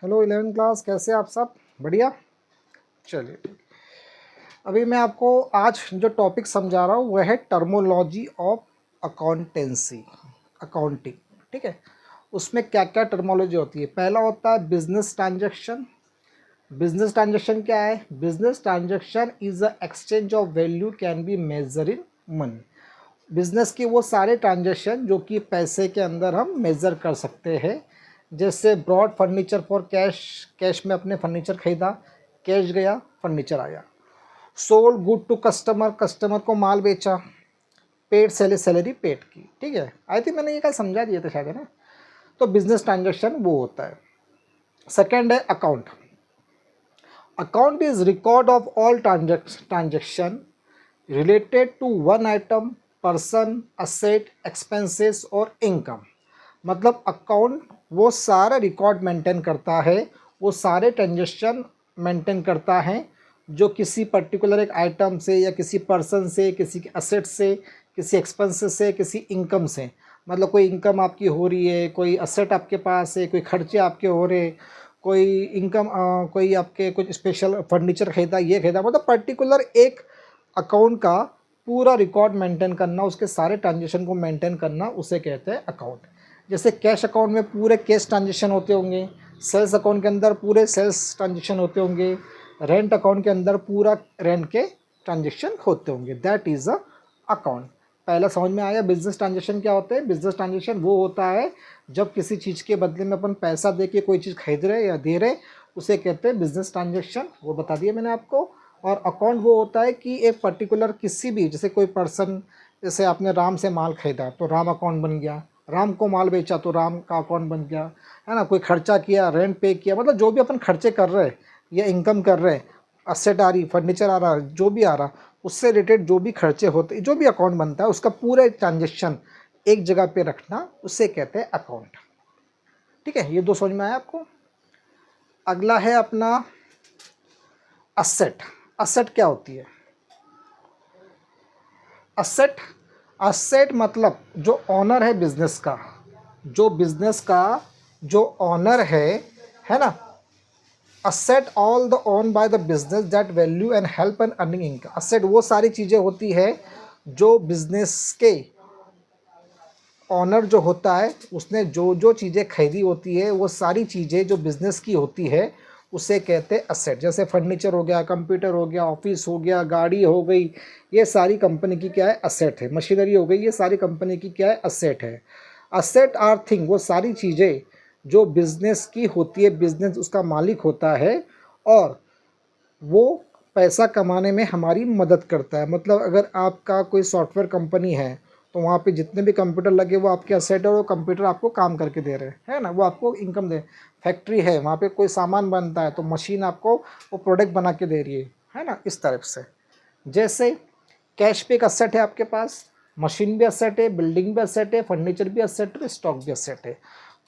Hello 11th class, कैसे आप सब? बढ़िया। चलिए ठीक। अभी मैं आपको आज जो टॉपिक समझा रहा हूँ वह है टर्मोलॉजी ऑफ अकाउंटेंसी, अकाउंटिंग। ठीक है, उसमें क्या क्या टर्मोलॉजी होती है। पहला होता है बिजनेस ट्रांजैक्शन। बिजनेस ट्रांजैक्शन क्या है? Business transaction is a exchange of value can be measure in money. Business के वो सारे ट्रांजैक्शन जो कि पैसे के अंदर हम मेज़र कर सकते हैं। जैसे brought furniture for cash, cash में अपने फर्नीचर खरीदा, कैश गया, फर्नीचर आया। Sold good to customer, customer को माल बेचा। पेड सैलरी, सैलरी पेड की। ठीक है, आई थिंक मैंने ये कल समझा दिया था शायद, है ना। तो बिजनेस ट्रांजैक्शन वो होता है। सेकेंड है account. Account is record of all transaction related to one item, person, asset, expenses और इनकम। मतलब अकाउंट वो सारा रिकॉर्ड मेंटेन करता है, वो सारे ट्रांजेक्शन मेंटेन करता है जो किसी पर्टिकुलर एक आइटम से या किसी पर्सन से, किसी असेट से, किसी एक्सपेंसेस से, किसी इनकम से। मतलब कोई इनकम आपकी हो रही है, कोई असेट आपके पास है, कोई खर्चे आपके हो रहे, कोई इनकम, कोई आपके कुछ स्पेशल फर्नीचर खरीदा, ये खरीदा। मतलब पर्टिकुलर एक अकाउंट का पूरा रिकॉर्ड मेंटेन करना, उसके सारे ट्रांजेक्शन को मेंटेन करना, उसे कहते हैं अकाउंट। जैसे कैश अकाउंट में पूरे कैश ट्रांजेक्शन होते होंगे, सेल्स अकाउंट के अंदर पूरे सेल्स ट्रांजेक्शन होते होंगे, रेंट अकाउंट के अंदर पूरा रेंट के ट्रांजेक्शन होते होंगे। That is a account. पहला समझ में आया बिजनेस ट्रांजेक्शन क्या होता है? बिजनेस ट्रांजेक्शन वो होता है जब किसी चीज़ के बदले में अपन पैसा दे के कोई चीज़ खरीद रहे या दे रहे, उसे कहते हैं बिजनेस ट्रांजेक्शन। वो बता दिया मैंने आपको। और अकाउंट वो होता है कि एक पर्टिकुलर किसी भी, जैसे कोई पर्सन, जैसे आपने राम से माल खरीदा तो राम अकाउंट बन गया, राम को माल बेचा तो राम का अकाउंट बन गया, है ना। कोई खर्चा किया, रेंट पे किया, मतलब जो भी अपन खर्चे कर रहे हैं या इनकम कर रहे हैं, असेट आ रही, फर्नीचर आ रहा, जो भी आ रहा, उससे रिलेटेड जो भी खर्चे होते, जो भी अकाउंट बनता है, उसका पूरे ट्रांजेक्शन एक जगह पे रखना, उसे कहते हैं अकाउंट। ठीक है, ये दो समझ में आया आपको। अगला है अपना असेट। असेट क्या होती है? असेट, असेट मतलब जो ऑनर है बिजनेस का, जो बिजनेस का जो ऑनर है ना। Asset all the own by the business that value and help and earning income. Asset वो सारी चीज़ें होती है जो बिजनेस के ऑनर जो होता है, उसने जो जो चीज़ें खरीदी होती है, वो सारी चीज़ें जो बिजनेस की होती है, उसे कहते हैं असेट। जैसे फर्नीचर हो गया, कंप्यूटर हो गया, ऑफिस हो गया, गाड़ी हो गई, ये सारी कंपनी की क्या है? असेट है। मशीनरी हो गई, ये सारी कंपनी की क्या है? असेट है। असेट आर थिंग, वो सारी चीज़ें जो बिजनेस की होती है, बिजनेस उसका मालिक होता है, और वो पैसा कमाने में हमारी मदद करता है। मतलब अगर आपका कोई सॉफ्टवेयर कंपनी है तो वहाँ पे जितने भी कंप्यूटर लगे वो आपके असेट है, और वो कंप्यूटर आपको काम करके दे रहे हैं, है ना, वो आपको इनकम दे। फैक्ट्री है, वहाँ पे कोई सामान बनता है तो मशीन आपको वो प्रोडक्ट बना के दे रही है ना, इस तरफ से। जैसे कैश पे एक असेट है आपके पास, मशीन भी असेट है, बिल्डिंग भी असेट है, फर्नीचर भी असेट है, स्टॉक भी असेट है।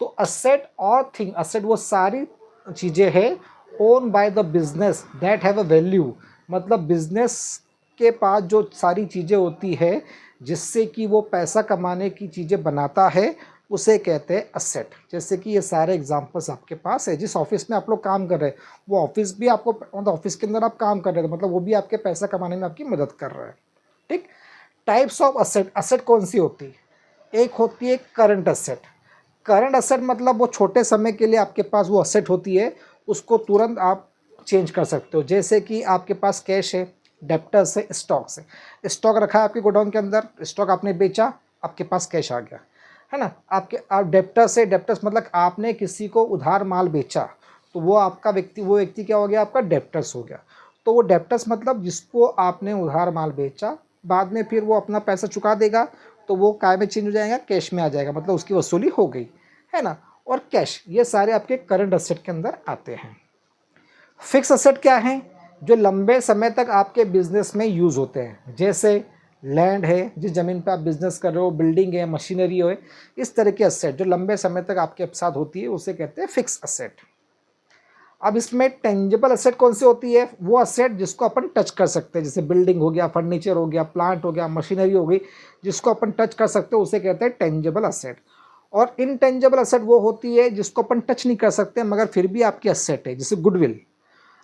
तो असेट और थिंग, असेट वो सारी चीज़ें हैं own by the business that have a value. मतलब बिजनेस के पास जो सारी चीज़ें होती है जिससे कि वो पैसा कमाने की चीज़ें बनाता है, उसे कहते हैं असेट। जैसे कि ये सारे एग्जांपल्स आपके पास है। जिस ऑफिस में आप लोग काम कर रहे हैं, वो ऑफिस भी आपको, मतलब ऑफिस के अंदर आप काम कर रहे हैं, मतलब वो भी आपके पैसा कमाने में आपकी मदद कर रहा है। ठीक। टाइप्स ऑफ असेट, असेट कौन सी होती है? एक होती है करंट असेट। करंट असेट मतलब वो छोटे समय के लिए आपके पास वो असेट होती है, उसको तुरंत आप चेंज कर सकते हो। जैसे कि आपके पास कैश है, डेप्टर्स है, स्टॉक्स है। स्टॉक रखा है आपके गोडाउन के अंदर, स्टॉक आपने बेचा, आपके पास कैश आ गया, है ना। आपके आप डेप्टर्स है, डेप्टर्स मतलब आपने किसी को उधार माल बेचा, तो वो आपका व्यक्ति, वो व्यक्ति क्या हो गया? आपका डेप्टर्स हो गया। तो वो डेप्टर्स मतलब जिसको आपने उधार माल बेचा, बाद में फिर वो अपना पैसा चुका देगा, तो वो काय में चेंज हो जाएगा? कैश में आ जाएगा, मतलब उसकी वसूली हो गई, है ना। और कैश, ये सारे आपके करंट असेट के अंदर आते हैं। फिक्स असेट क्या है? जो लंबे समय तक आपके बिजनेस में यूज़ होते हैं। जैसे लैंड है, जिस ज़मीन पे आप बिजनेस कर रहे हो, बिल्डिंग है, मशीनरी है, इस तरह के असेट जो लंबे समय तक आपके साथ होती है, उसे कहते हैं फिक्स असेट। अब इसमें टेंजिबल असेट कौन सी होती है? वो असेट जिसको अपन टच कर सकते हैं, जैसे बिल्डिंग हो गया, फर्नीचर हो गया, प्लांट हो गया, मशीनरी हो गई, जिसको अपन टच कर सकते हो, उसे कहते हैं टेंजिबल असेट। और इनटेंजिबल असेट वो होती है जिसको अपन टच नहीं कर सकते मगर फिर भी आपकी असेट है, जैसे गुडविल।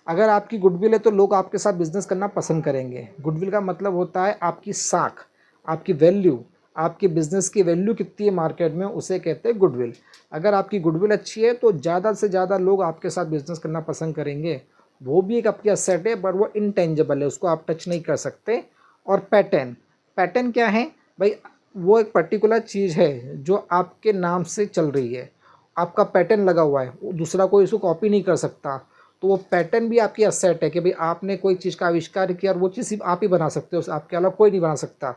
अगर आपकी गुडविल है तो लोग आपके साथ बिजनेस करना पसंद करेंगे। गुडविल का मतलब होता है आपकी साख, आपकी वैल्यू, आपकी बिजनेस की वैल्यू कितनी है मार्केट में, उसे कहते हैं गुडविल। अगर आपकी गुडविल अच्छी है तो ज़्यादा से ज़्यादा लोग आपके साथ बिजनेस करना पसंद करेंगे। वो भी एक आपकी असेट है पर वो इनटेंजिबल है, उसको आप टच नहीं कर सकते। और पैटर्न, पैटर्न क्या है भाई, वो एक पर्टिकुलर चीज़ है जो आपके नाम से चल रही है, आपका पैटर्न लगा हुआ है, दूसरा कोई इसको कॉपी नहीं कर सकता। तो वो पैटर्न भी आपकी असेट है कि भाई आपने कोई चीज़ का आविष्कार किया और वो चीज़ सिर्फ आप ही बना सकते हो, आपके अलावा कोई नहीं बना सकता।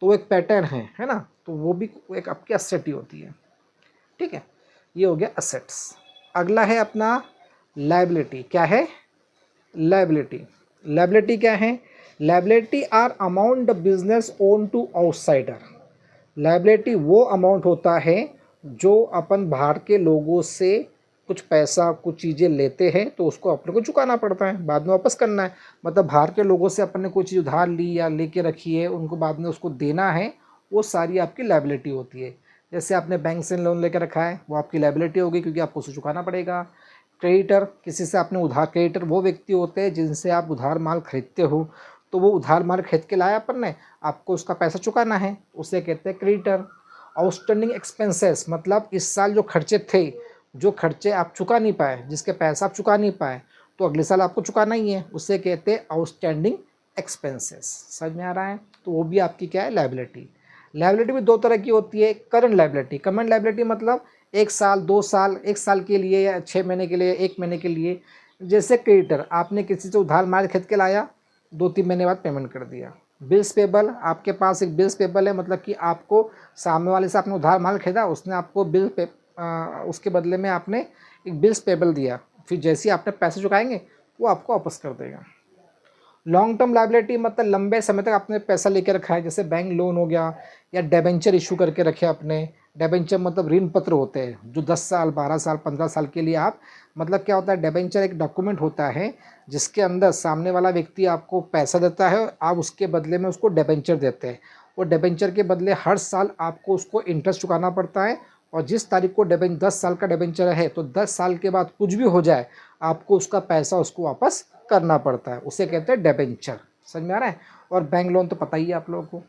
तो वो एक पैटर्न है ना, तो वो भी एक आपकी असेट ही होती है। ठीक है, ये हो गया असेट्स। अगला है अपना लायबिलिटी। क्या है? लायबिलिटी। लायबिलिटी क्या है? Liability are amount the business own to outsider. Liability वो अमाउंट होता है जो अपन बाहर के लोगों से कुछ पैसा, कुछ चीज़ें लेते हैं तो उसको अपने को चुकाना पड़ता है, बाद में वापस करना है। मतलब बाहर के लोगों से अपन ने कोई चीज़ उधार ली या लेके रखी है, उनको बाद में उसको देना है, वो सारी आपकी लायबिलिटी होती है। जैसे आपने बैंक से लोन लेकर रखा है, वो आपकी लायबिलिटी होगी क्योंकि आपको उसे चुकाना पड़ेगा। क्रेडिटर, किसी से आपने उधार, क्रेडिटर वो व्यक्ति होते हैं जिनसे आप उधार माल खरीदते हो, तो वो उधार माल खरीद के लाया अपन ने, आपको उसका पैसा चुकाना है, उसे कहते हैं क्रेडिटर। आउटस्टैंडिंग एक्सपेंसेस, मतलब इस साल जो खर्चे थे, जो खर्चे आप चुका नहीं पाए, जिसके पैसा आप चुका नहीं पाए, तो अगले साल आपको चुकाना ही है, उसे कहते हैं आउटस्टैंडिंग एक्सपेंसेस। समझ में आ रहा है? तो वो भी आपकी क्या है? लायबिलिटी। लायबिलिटी भी दो तरह की होती है। करंट लायबिलिटी, करंट लायबिलिटी मतलब 1 साल, 2 साल, 1 साल के लिए या 6 महीने के लिए, 1 महीने के लिए। जैसे क्रेडिटर, आपने किसी से उधार माल खरीद के लाया, 2-3 महीने बाद पेमेंट कर दिया। बिल्स पेबल, आपके पास एक बिल्स पेबल है, मतलब कि आपको सामने वाले से आपने उधार माल खरीदा, उसने आपको उसके बदले में आपने एक बिल्स पेबल दिया, फिर जैसे ही आपने पैसे चुकाएंगे वो आपको वापस कर देगा। लॉन्ग टर्म लायबिलिटी मतलब लंबे समय तक आपने पैसा लेके रखा है, जैसे बैंक लोन हो गया या डेबेंचर इशू करके रखे आपने। डेबेंचर मतलब ऋण पत्र होते हैं जो 10 साल, 12 साल, 15 साल के लिए आप, मतलब क्या होता है, डेबेंचर एक डॉक्यूमेंट होता है जिसके अंदर सामने वाला व्यक्ति आपको पैसा देता है, आप उसके बदले में उसको डेबेंचर देते हैं। वो डेबेंचर के बदले हर साल आपको उसको इंटरेस्ट चुकाना पड़ता है, और जिस तारीख को 10 साल का डेबेंचर है तो 10 साल के बाद कुछ भी हो जाए आपको उसका पैसा उसको वापस करना पड़ता है, उसे कहते हैं डेबेंचर। समझ में आ रहा है? और बैंक लोन तो पता ही है आप लोगों को।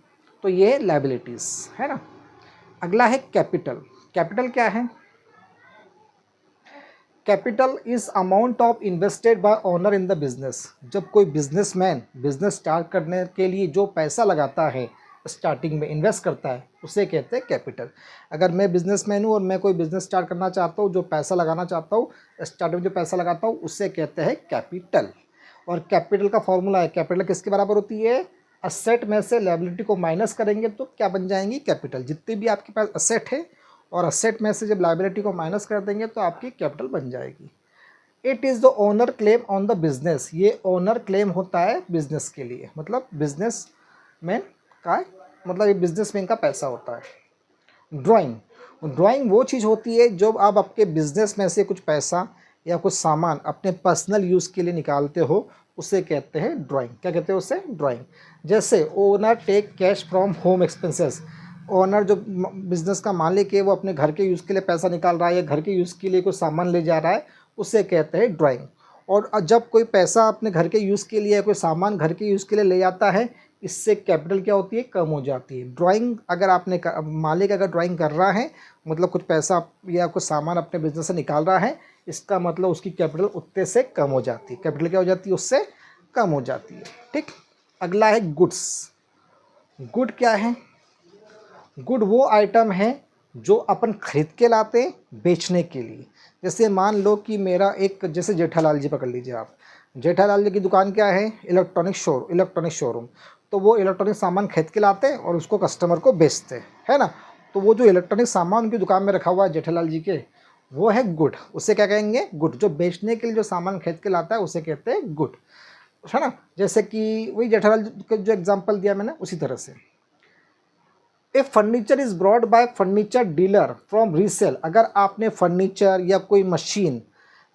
तो ये लायबिलिटीज़ है ना। अगला है कैपिटल। कैपिटल क्या है? Capital is amount of invested bye owner in the business. जब कोई बिजनेसमैन बिजनेस स्टार्ट करने के लिए जो पैसा लगाता है, स्टार्टिंग में इन्वेस्ट करता है, उसे कहते हैं कैपिटल। अगर मैं बिजनेसमैन हूँ और मैं कोई बिजनेस स्टार्ट करना चाहता हूँ, जो पैसा लगाना चाहता हूँ, स्टार्टिंग में जो पैसा लगाता हूँ उसे कहते हैं कैपिटल। और कैपिटल का फॉर्मूला है, कैपिटल किसके बराबर होती है? असेट में से लायबिलिटी को माइनस करेंगे तो क्या बन जाएंगी? कैपिटल। जितनी भी आपके पास असेट है और असेट में से जब लायबिलिटी को माइनस कर देंगे तो आपकी कैपिटल बन जाएगी। It is the owner claim on the business. ये ओनर क्लेम होता है बिजनेस के लिए, मतलब बिजनेस मैन का, मतलब ये बिजनेसमैन का पैसा होता है। ड्राइंग, ड्राइंग वो चीज़ होती है जब आप आपके बिजनेस में से कुछ पैसा या कुछ सामान अपने पर्सनल यूज़ के लिए निकालते हो, उसे कहते हैं ड्राइंग। क्या कहते हैं उसे? ड्राइंग। जैसे owner take cash from home expenses. Owner जो बिजनेस का मालिक है वो अपने घर के यूज़ के लिए पैसा निकाल रहा है या घर के यूज़ के लिए कोई सामान ले जा रहा है, उसे कहते हैं ड्राइंग। और जब कोई पैसा अपने घर के यूज़ के लिए या कोई सामान घर के यूज़ के लिए ले जाता है, इससे कैपिटल क्या होती है? कम हो जाती है। ड्राइंग अगर आपने मालिक अगर ड्राइंग कर रहा है, मतलब कुछ पैसा या कुछ सामान अपने बिजनेस से निकाल रहा है, इसका मतलब उसकी कैपिटल उतने से कम हो जाती है। कैपिटल क्या हो जाती है? उससे कम हो जाती है। ठीक। अगला है गुड्स। गुड क्या है? गुड वो आइटम है जो अपन खरीद के लाते हैं बेचने के लिए। जैसे मान लो कि मेरा एक, जैसे जेठालाल जी पकड़ लीजिए आप, जेठालाल जी की दुकान क्या है? Electronic showroom. तो वो इलेक्ट्रॉनिक सामान खरीद के लाते हैं और उसको कस्टमर को बेचते हैं, है ना। तो वो जो इलेक्ट्रॉनिक सामान उनकी दुकान में रखा हुआ है जेठालाल जी के, वो है गुड। उसे क्या कहेंगे? गुड। जो बेचने के लिए जो सामान खरीद के लाता है उसे कहते हैं गुड, है ना। जैसे कि वही जेठालाल जी का जो एग्जाम्पल दिया मैंने, उसी तरह से। A furniture is brought by furniture dealer from resale. अगर आपने फर्नीचर या कोई मशीन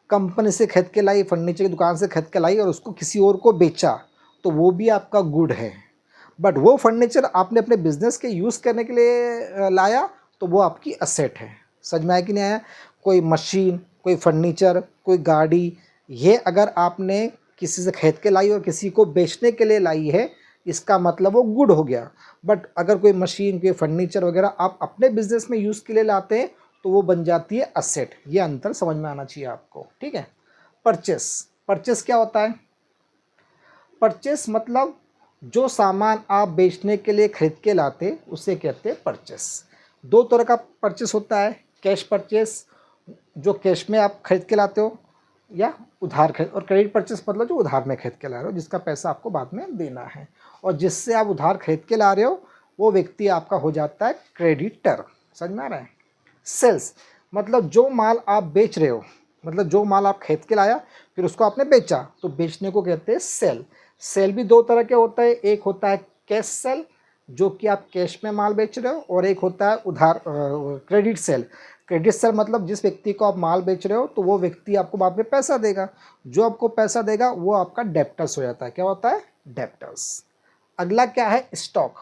कंपनी से खरीद के लाई, फर्नीचर की दुकान से खरीद के लाई और उसको किसी और को बेचा, तो वो भी आपका गुड है। बट वो फर्नीचर आपने अपने बिजनेस के यूज़ करने के लिए लाया, तो वो आपकी असेट है। समझ में आया कि नहीं आया? कोई मशीन, कोई फर्नीचर, कोई गाड़ी, ये अगर आपने किसी से खरीद के लाई और किसी को बेचने के लिए लाई है, इसका मतलब वो गुड हो गया। बट अगर कोई मशीन, कोई फर्नीचर वगैरह आप अपने बिजनेस में यूज़ के लिए लाते हैं तो वो बन जाती है असेट। ये अंतर समझ में आना चाहिए आपको, ठीक है। परचेस, परचेस क्या होता है? परचेस मतलब जो सामान आप बेचने के लिए खरीद के लाते उसे कहते हैं परचेस। दो तरह का परचेस होता है, कैश परचेस जो कैश में आप खरीद के लाते हो, या उधार खरीद, और क्रेडिट परचेस मतलब जो उधार में खरीद के ला रहे हो, जिसका पैसा आपको बाद में देना है। और जिससे आप उधार खरीद के ला रहे हो वो व्यक्ति आपका हो जाता है क्रेडिटर। समझ में आ रहा है? सेल्स मतलब जो माल आप बेच रहे हो, मतलब जो माल आप खरीद के लाया फिर उसको आपने बेचा, तो बेचने को कहते हैं सेल। सेल भी दो तरह के होता है, एक होता है कैश सेल जो कि आप कैश में माल बेच रहे हो, और एक होता है उधार क्रेडिट सेल। क्रेडिट सेल मतलब जिस व्यक्ति को आप माल बेच रहे हो तो वो व्यक्ति आपको बाद में पैसा देगा, जो आपको पैसा देगा वो आपका डेप्टर्स हो जाता है। क्या होता है? डेप्टर्स। अगला क्या है? Stock.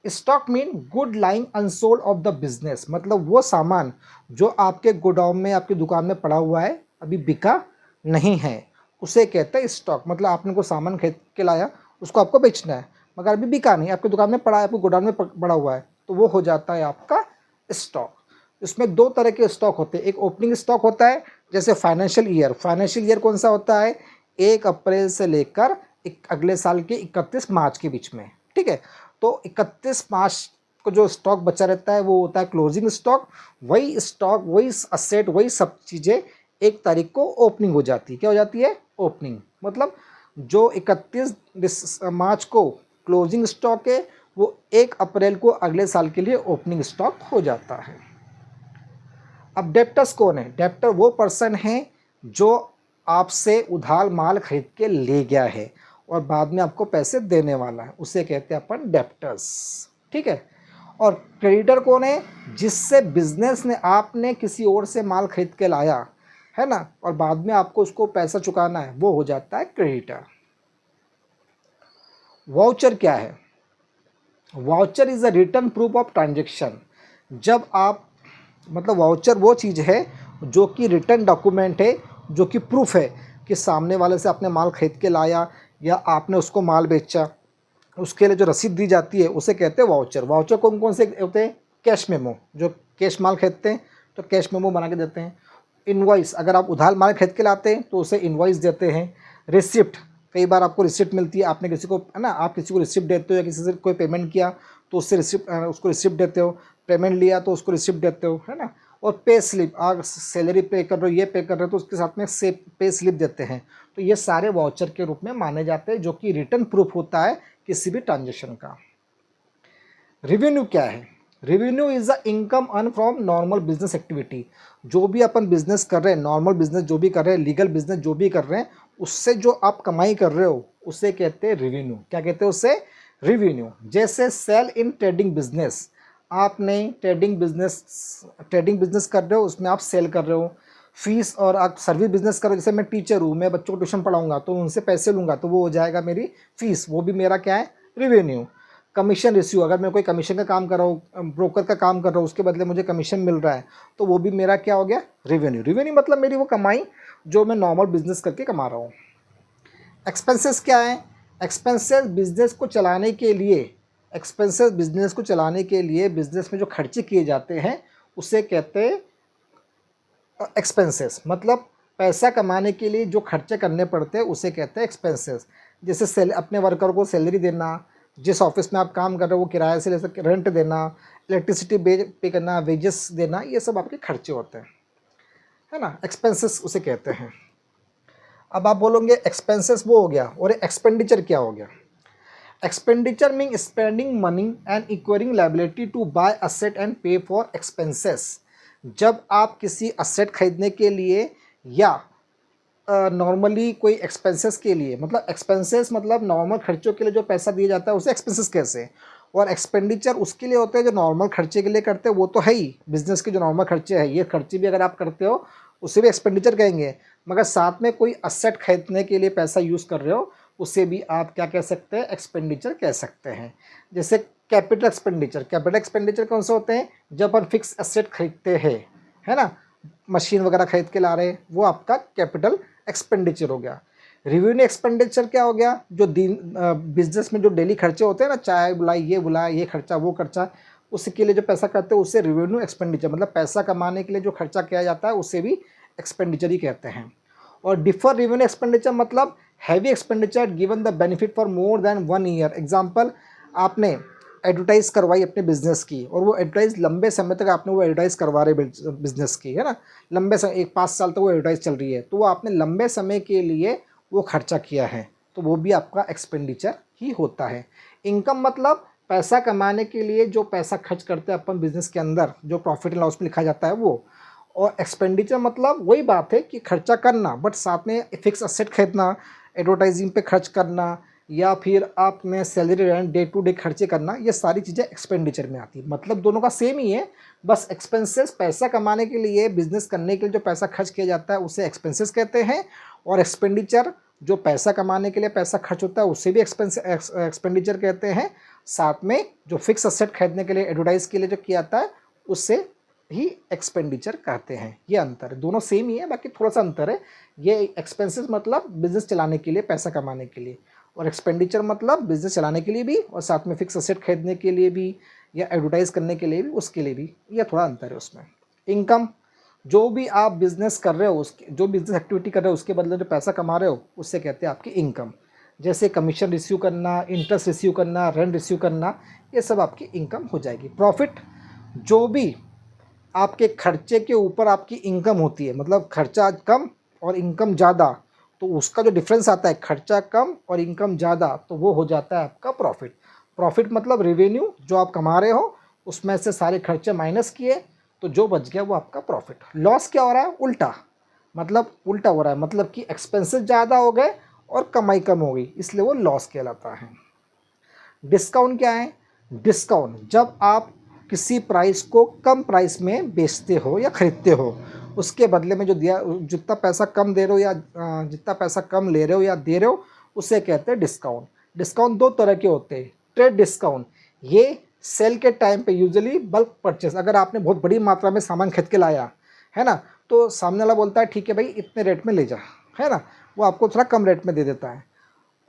Stock mean good lying unsold of the business, मतलब वो सामान जो आपके गोडाउन में, आपकी दुकान में पड़ा हुआ है, अभी बिका नहीं है, उसे कहते हैं स्टॉक। मतलब आपने कोई सामान खरीद के लाया, उसको आपको बेचना है मगर अभी बिका नहीं, आपकी दुकान में पड़ा है, आपके गोडाउन में पड़ा हुआ है, तो वो हो जाता है आपका स्टॉक। इसमें दो तरह के स्टॉक होते हैं, एक ओपनिंग स्टॉक होता है, जैसे फाइनेंशियल ईयर। फाइनेंशियल ईयर कौन सा होता है? 1 अप्रैल से लेकर अगले साल के 31 मार्च के बीच में, ठीक है। तो 31 मार्च को जो स्टॉक बचा रहता है वो होता है क्लोजिंग स्टॉक। वही स्टॉक, वही असेट, वही सब चीज़ें 1 तारीख को ओपनिंग हो जाती है। क्या हो जाती है? ओपनिंग। मतलब जो 31 मार्च को क्लोजिंग स्टॉक है वो 1 अप्रैल को अगले साल के लिए ओपनिंग स्टॉक हो जाता है। अब डेप्टर्स कौन है? डेप्टर वो पर्सन है जो आपसे उधार माल खरीद के ले गया है और बाद में आपको पैसे देने वाला है, उसे कहते हैं अपन डेप्टर्स, ठीक है। और क्रेडिटर कौन है? जिससे बिजनेस ने, आपने किसी और से माल खरीद के लाया है ना, और बाद में आपको उसको पैसा चुकाना है, वो हो जाता है क्रेडिटर। वाउचर क्या है? Voucher is a return proof of transaction. जब आप, मतलब वाउचर वो चीज़ है जो कि रिटर्न डॉक्यूमेंट है, जो कि प्रूफ है कि सामने वाले से आपने माल खरीद के लाया या आपने उसको माल बेचा, उसके लिए जो रसीद दी जाती है उसे कहते हैं वाउचर। वाउचर कौन कौन से होते हैं? कैश मेमो, जो कैश माल खरीदते हैं तो कैश मेमो बना के देते हैं। इनवॉइस, अगर आप उधार माल खरीद के लाते हैं तो उसे इनवॉइस देते हैं। रिसिप्ट, कई बार आपको रिसिप्ट मिलती है, आपने किसी को, है ना, आप किसी को रिसिप्ट देते हो या किसी से कोई पेमेंट किया तो उससे रिसिप्ट, उसको रिसिप्ट देते हो, पेमेंट लिया तो उसको रिसिप्ट देते हो, है ना। और पे स्लिप, आप सैलरी पे कर रहे हो, ये पे कर रहे हो तो उसके साथ में से पे स्लिप देते हैं। तो ये सारे वाउचर के रूप में माने जाते हैं, जो कि रिटर्न प्रूफ होता है किसी भी ट्रांजेक्शन का। रेवेन्यू क्या है? Revenue is the income earn from normal business activity. जो भी अपन बिजनेस कर रहे हैं, नॉर्मल बिजनेस जो भी कर रहे हैं, लीगल बिजनेस जो भी कर रहे हैं, उससे जो आप कमाई कर रहे हो उसे कहते हैं रेवेन्यू। क्या कहते हैं उसे? रेवेन्यू। जैसे सेल इन ट्रेडिंग बिजनेस, आपने ट्रेडिंग बिजनेस कर रहे हो, उसमें आप सेल कर रहे हो। फीस, और आप सर्विस बिजनेस करो, जैसे मैं टीचर हूँ, मैं बच्चों को ट्यूशन पढ़ाऊंगा तो उनसे पैसे लूँगा तो वो हो जाएगा मेरी फीस, वो भी मेरा क्या है? रेवेन्यू। कमीशन रिसीव, अगर मैं कोई कमीशन का काम कर रहा हूँ, ब्रोकर का काम कर रहा हूँ, उसके बदले मुझे कमीशन मिल रहा है तो वो भी मेरा क्या हो गया? रेवेन्यू। रेवेन्यू मतलब मेरी वो कमाई जो मैं नॉर्मल बिजनेस करके कमा रहा हूँ। एक्सपेंसेस क्या है? एक्सपेंसेस बिजनेस को चलाने के लिए, एक्सपेंसेस बिजनेस को चलाने के लिए बिजनेस में जो खर्चे किए जाते हैं उसे कहते हैं एक्सपेंसेस। मतलब पैसा कमाने के लिए जो खर्चे करने पड़ते हैं उसे कहते हैं एक्सपेंसेस। जैसे अपने वर्कर को सैलरी देना, जिस ऑफिस में आप काम कर रहे हो वो किराए से ले सकते, रेंट देना, इलेक्ट्रिसिटी पे करना, वेजेस देना, ये सब आपके खर्चे होते हैं, है ना। एक्सपेंसेस उसे कहते हैं। अब आप बोलोगे एक्सपेंसेस वो हो गया, और एक्सपेंडिचर क्या हो गया? Expenditure mean spending money and acquiring liability to buy asset and pay for expenses. जब आप किसी असेट खरीदने के लिए या नॉर्मली कोई एक्सपेंसेस के लिए, मतलब एक्सपेंसेस मतलब नॉर्मल खर्चों के लिए जो पैसा दिया जाता है उसे एक्सपेंसेस कैसे, और एक्सपेंडिचर उसके लिए होते हैं जो नॉर्मल खर्चे के लिए करते हैं, वो तो है ही बिजनेस के जो नॉर्मल खर्चे हैं, ये खर्चे भी अगर आप करते हो उसे भी एक्सपेंडिचर कहेंगे। मगर साथ में कोई असेट खरीदने के लिए पैसा यूज़ कर रहे हो उसे भी आप क्या कह सकते हैं? एक्सपेंडिचर कह सकते हैं। जैसे कैपिटल एक्सपेंडिचर, कैपिटल एक्सपेंडिचर कौन से होते हैं, जब अपन फिक्स एसेट खरीदते हैं, है ना, मशीन वगैरह खरीद के ला रहे हैं, वो आपका कैपिटल एक्सपेंडिचर हो गया। रेवेन्यू एक्सपेंडिचर क्या हो गया, जो दिन बिजनेस में जो डेली खर्चे होते हैं ना, चाय बुलाई, ये खर्चा, वो खर्चा, उसके लिए जो पैसा करते हैं उससे रेवेन्यू एक्सपेंडिचर, मतलब पैसा कमाने के लिए जो खर्चा किया जाता है उसे भी एक्सपेंडिचर ही कहते हैं। और डिफर रेवेन्यू एक्सपेंडिचर मतलब heavy expenditure given the benefit for more than 1 year. Example, आपने एडवर्टाइज़ करवाई अपने बिजनेस की, और वो एडवर्टाइज लंबे समय तक आपने वो एडवर्टाइज़ करवा रहे बिजनेस की, है ना, लंबे समय, 1-5 साल तक वो एडवर्टाइज चल रही है, तो वो आपने लंबे समय के लिए वो खर्चा किया है, तो वो भी आपका एक्सपेंडिचर ही होता है। इनकम मतलब पैसा कमाने के लिए जो पैसा खर्च करते हैं अपन बिजनेस के अंदर, जो प्रॉफिट एंड लॉस में लिखा जाता है वो। और एक्सपेंडिचर मतलब वही बात है कि खर्चा करना, बट साथ में फिक्स असेट खरीदना, एडवर्टाइजिंग पे खर्च करना, या फिर आपने salary rent, day to day खर्चे करना, ये सारी चीज़ें एक्सपेंडिचर में आती है। मतलब दोनों का सेम ही है, बस एक्सपेंसेस पैसा कमाने के लिए, बिजनेस करने के लिए जो पैसा खर्च किया जाता है उसे एक्सपेंसेस कहते हैं, और एक्सपेंडिचर जो पैसा कमाने के लिए पैसा खर्च होता है उसे भी एक्सपेंडिचर कहते हैं। साथ में जो फिक्स असेट खरीदने के लिए, एडवर्टाइज के लिए जो किया जाता है उससे ही एक्सपेंडिचर कहते हैं। ये अंतर है, दोनों सेम ही है, बाकी थोड़ा सा अंतर है। ये एक्सपेंसेस मतलब बिजनेस चलाने के लिए, पैसा कमाने के लिए, और एक्सपेंडिचर मतलब बिजनेस चलाने के लिए भी, और साथ में फिक्स असेट खरीदने के लिए भी, या एडवर्टाइज करने के लिए भी, उसके लिए भी, यह थोड़ा अंतर है उसमें। इनकम, जो भी आप बिजनेस कर रहे हो, उसके जो बिजनेस एक्टिविटी कर रहे हो उसके बदले जो पैसा कमा रहे हो उससे कहते हैं आपकी इनकम। जैसे कमीशन रिसीव करना, इंटरेस्ट रिसीव करना, रेंट रिसीव करना, ये सब आपकी इनकम हो जाएगी। प्रॉफिट, जो भी आपके खर्चे के ऊपर आपकी इनकम होती है, मतलब खर्चा कम और इनकम ज़्यादा, तो उसका जो डिफरेंस आता है, खर्चा कम और इनकम ज़्यादा, तो वो हो जाता है आपका प्रॉफिट। प्रॉफिट मतलब रेवेन्यू जो आप कमा रहे हो उसमें से सारे खर्चे माइनस किए, तो जो बच गया वो आपका प्रॉफिट। लॉस क्या हो रहा है, उल्टा, मतलब उल्टा हो रहा है, मतलब कि एक्सपेंसेस ज़्यादा हो गए और कमाई कम हो गई, इसलिए वो लॉस कहलाता है। डिस्काउंट क्या है, डिस्काउंट जब आप किसी प्राइस को कम प्राइस में बेचते हो या ख़रीदते हो, उसके बदले में जो दिया, जितना पैसा कम दे रहे हो या जितना पैसा कम ले रहे हो या दे रहे हो, उसे कहते हैं डिस्काउंट। डिस्काउंट दो तरह के होते हैं। ट्रेड डिस्काउंट, ये सेल के टाइम पे यूजुअली बल्क परचेस, अगर आपने बहुत बड़ी मात्रा में सामान खरीद के लाया है ना, तो सामने वाला बोलता है ठीक है भाई इतने रेट में ले जा, है ना, वो आपको थोड़ा कम रेट में दे देता है।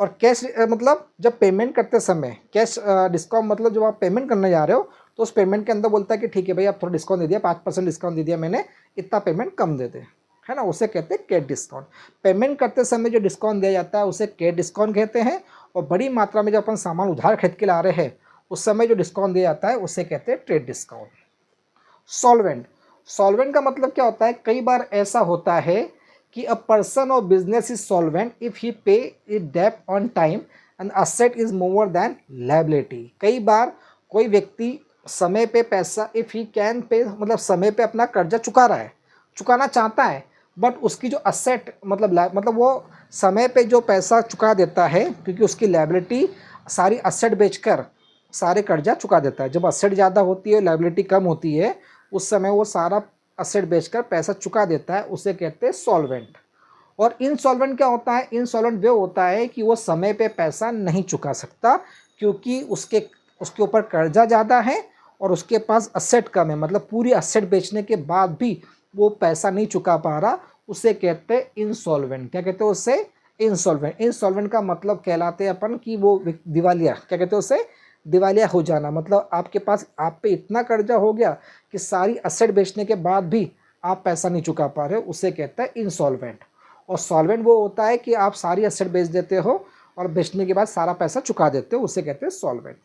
और कैश मतलब जब पेमेंट करते समय कैश डिस्काउंट, मतलब जब आप पेमेंट करने जा रहे हो तो उस पेमेंट के अंदर बोलता है कि ठीक है भाई आप थोड़ा डिस्काउंट दे दिया, 5% डिस्काउंट दे दिया मैंने, इतना पेमेंट कम दे दे, है ना, उसे कहते हैं कैश डिस्काउंट। पेमेंट करते समय जो डिस्काउंट दिया जाता है उसे कैश डिस्काउंट कहते हैं, और बड़ी मात्रा में जब अपन सामान उधार खरीद के ला रहे हैं उस समय जो डिस्काउंट दिया जाता है उसे कहते हैं ट्रेड डिस्काउंट। सॉल्वेंट, सॉल्वेंट का मतलब क्या होता है, कई बार ऐसा होता है कि a person or business is solvent if he pay it debt on time and asset is more than liability. कई बार कोई व्यक्ति समय पे पैसा, इफ ही कैन पे मतलब समय पे अपना कर्जा चुका रहा है, चुकाना चाहता है, बट उसकी जो असेट मतलब वो समय पे जो पैसा चुका देता है, क्योंकि उसकी लायबिलिटी सारी असेट बेचकर सारे कर्जा चुका देता है। जब असेट ज़्यादा होती है, लायबिलिटी कम होती है, उस समय वो सारा असेट बेचकर पैसा चुका देता है, उसे कहते हैं सॉल्वेंट। और इनसॉल्वेंट क्या होता है, इनसॉल्वेंट वो होता है कि वो समय पे पैसा नहीं चुका सकता, क्योंकि उसके ऊपर कर्जा ज़्यादा है और उसके पास असेट कम है, मतलब पूरी असेट बेचने के बाद भी वो पैसा नहीं चुका पा रहा, उसे कहते हैं इनसॉल्वेंट। क्या कहते हैं उससे, इनसॉल्वेंट। इनसॉल्वेंट का मतलब कहलाते हैं अपन कि वो दिवालिया, क्या कहते हैं उसे, दिवालिया हो जाना। मतलब आपके पास, आप पे इतना कर्जा हो गया कि सारी असेट बेचने के बाद भी आप पैसा नहीं चुका पा रहे हो, उसे कहता है इंसॉल्वेंट। और सॉल्वेंट वो होता है कि आप सारी असेट बेच देते हो और बेचने के बाद सारा पैसा चुका देते हो, उसे कहते हैं सॉल्वेंट।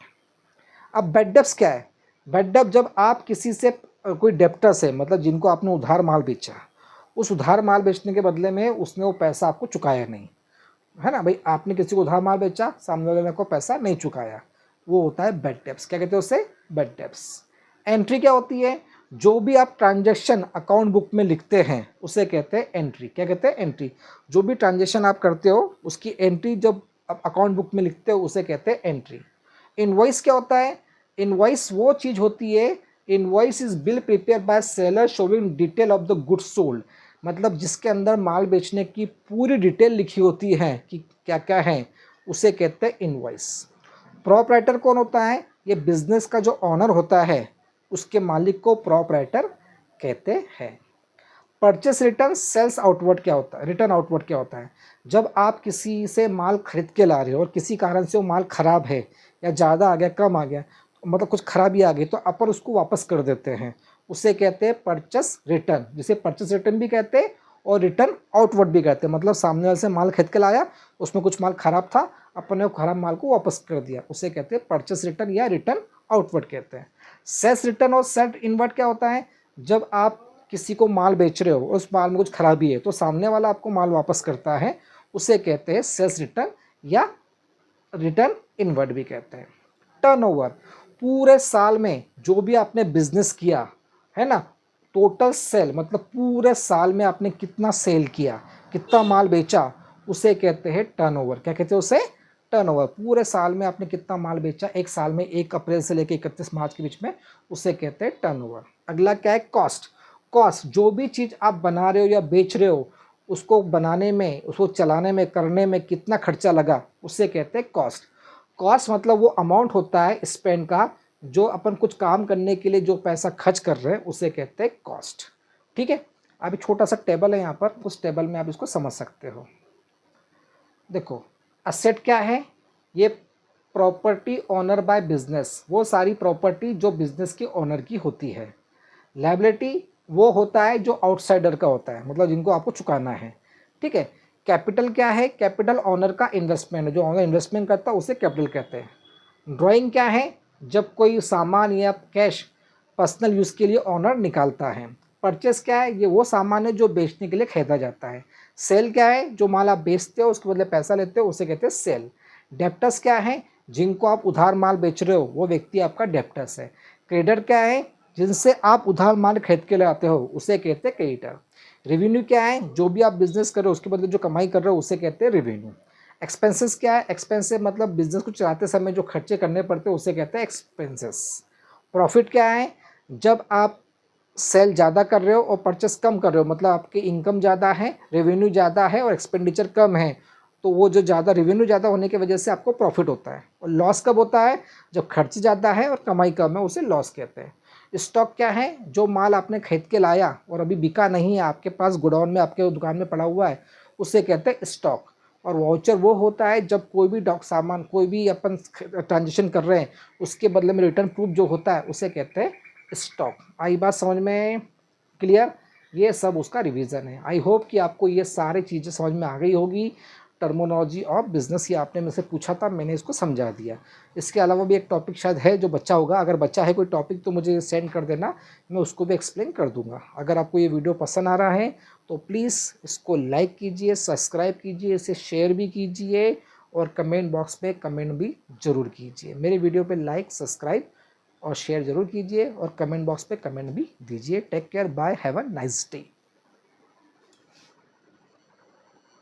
अब बैड डेब्ट्स क्या है, बैड डेब्ट जब आप किसी से कोई डेप्टर से, मतलब जिनको आपने उधार माल बेचा, उस उधार माल बेचने के बदले में उसने वो पैसा आपको चुकाया नहीं, है ना भाई, आपने किसी को उधार माल बेचा, सामने वाले को पैसा नहीं चुकाया, वो होता है बैड डेब्ट्स। क्या कहते हैं उसे, बैड डेब्ट्स। एंट्री क्या होती है, जो भी आप ट्रांजैक्शन अकाउंट बुक में लिखते हैं उसे कहते हैं एंट्री। क्या कहते हैं, एंट्री। जो भी ट्रांजैक्शन आप करते हो उसकी एंट्री जब आप अकाउंट बुक में लिखते हो उसे कहते हैं एंट्री। इनवॉइस क्या होता है, इनवॉइस वो चीज़ होती है, invoice is bill prepare by seller showing detail of the goods sold, मतलब जिसके अंदर माल बेचने की पूरी डिटेल लिखी होती है कि क्या क्या है, उसे कहते हैं इनवॉइस। प्रोपराइटर कौन होता है, ये बिजनेस का जो ऑनर होता है उसके मालिक को प्रोपराइटर कहते हैं। परचेस रिटर्न सेल्स आउटवर्ड क्या होता है, रिटर्न आउटवर्ड क्या होता है? जब आप किसी से माल खरीद के ला रहे हो और किसी कारण से वो माल खराब है या ज़्यादा आ गया, कम आ गया, मतलब कुछ खराबी आ गई, तो अपन उसको वापस कर देते हैं, उसे कहते हैं परचेस रिटर्न, जिसे परचेस रिटर्न भी कहते हैं और रिटर्न आउटवर्ड भी कहते हैं। मतलब सामने वाले से माल खरीद के लाया, उसमें कुछ माल खराब था, अपन ने खराब माल को वापस कर दिया, उसे कहते हैं परचेस रिटर्न या रिटर्न आउटवर्ड कहते हैं। सेल्स रिटर्न और सेल्स इनवर्ड क्या होता है? जब आप किसी को माल बेच रहे हो, उस माल में कुछ खराबी है, तो सामने वाला आपको माल वापस करता है, उसे कहते हैं सेल्स रिटर्न या रिटर्न इनवर्ड भी कहते हैं। टर्नओवर, पूरे साल में जो भी आपने बिजनेस किया है ना, टोटल सेल, मतलब पूरे साल में आपने कितना सेल किया, कितना माल बेचा, उसे कहते हैं टर्नओवर। क्या कहते हैं उसे? टर्नओवर। पूरे साल में आपने कितना माल बेचा, एक साल में 1 अप्रैल से लेकर 31 मार्च के बीच में, उसे कहते हैं टर्नओवर। अगला क्या है? कॉस्ट। कॉस्ट, जो भी चीज़ आप बना रहे हो या बेच रहे हो, उसको बनाने में, उसको चलाने में, करने में कितना खर्चा लगा, उससे कहते हैं कॉस्ट। कॉस्ट मतलब वो अमाउंट होता है स्पेंड का, जो अपन कुछ काम करने के लिए जो पैसा खर्च कर रहे हैं, उसे कहते हैं कॉस्ट। ठीक है, अभी छोटा सा टेबल है यहाँ पर, उस टेबल में आप इसको समझ सकते हो। देखो, असेट क्या है? ये प्रॉपर्टी ऑनर बाय बिजनेस, वो सारी प्रॉपर्टी जो बिजनेस के ऑनर की होती है। लायबिलिटी वो होता है जो आउटसाइडर का होता है, मतलब जिनको आपको चुकाना है। ठीक है। कैपिटल क्या है? कैपिटल ऑनर का इन्वेस्टमेंट है, जो ऑनर इन्वेस्टमेंट करता है उसे कैपिटल कहते हैं। ड्राइंग क्या है? जब कोई सामान या कैश पर्सनल यूज़ के लिए ऑनर निकालता है। परचेस क्या है? ये वो सामान है जो बेचने के लिए खरीदा जाता है। सेल क्या है? जो माल आप बेचते हो उसके बदले पैसा लेते हो, उसे कहते हैं सेल। डेप्टर्स क्या है? जिनको आप उधार माल बेच रहे हो वो व्यक्ति आपका डेप्टर्स है। क्रेडिटर क्या है? जिनसे आप उधार माल खरीद के लाते हो, उसे कहते हैं क्रेडिटर। रेवेन्यू क्या है? जो भी आप बिजनेस कर रहे हो उसके बदले जो कमाई कर रहे हो उसे कहते हैं रेवेन्यू। एक्सपेंसेस क्या है? एक्सपेंसेस मतलब बिजनेस को चलाते समय जो खर्चे करने पड़ते हैं उसे कहते हैं एक्सपेंसेस। प्रॉफिट क्या है? जब आप सेल ज़्यादा कर रहे हो और परचेस कम कर रहे हो, मतलब आपकी इनकम ज़्यादा है, रेवेन्यू ज़्यादा है और एक्सपेंडिचर कम है, तो वो जो ज़्यादा रेवेन्यू ज़्यादा होने की वजह से आपको प्रॉफिट होता है। और लॉस कब होता है? जब खर्च ज़्यादा है और कमाई कम है, उसे लॉस कहते हैं। स्टॉक क्या है? जो माल आपने खरीद के लाया और अभी बिका नहीं है, आपके पास गोडाउन में, आपके दुकान में पड़ा हुआ है, उसे कहते हैं स्टॉक। और वाउचर वो होता है जब कोई भी सामान, कोई भी अपन ट्रांजेक्शन कर रहे हैं, उसके बदले में रिटर्न प्रूफ जो होता है उसे कहते हैं स्टॉक। आई बात समझ में क्लियर? ये सब उसका रिवीजन है। आई होप कि आपको ये सारी चीज़ें समझ में आ गई होगी। टर्मोलॉजी ऑफ बिजनेस, ये आपने मुझसे पूछा था, मैंने इसको समझा दिया। इसके अलावा भी एक टॉपिक शायद है जो बच्चा होगा, अगर बच्चा है कोई टॉपिक तो मुझे सेंड कर देना, मैं उसको भी एक्सप्लेन कर दूंगा। अगर आपको ये वीडियो पसंद आ रहा है तो प्लीज़ इसको लाइक कीजिए, सब्सक्राइब कीजिए, इसे शेयर भी कीजिए और कमेंट बॉक्स में कमेंट भी ज़रूर कीजिए। मेरे वीडियो पे लाइक, सब्सक्राइब और शेयर ज़रूर कीजिए और कमेंट बॉक्स पे कमेंट भी दीजिए। Take care, bye, have a nice day.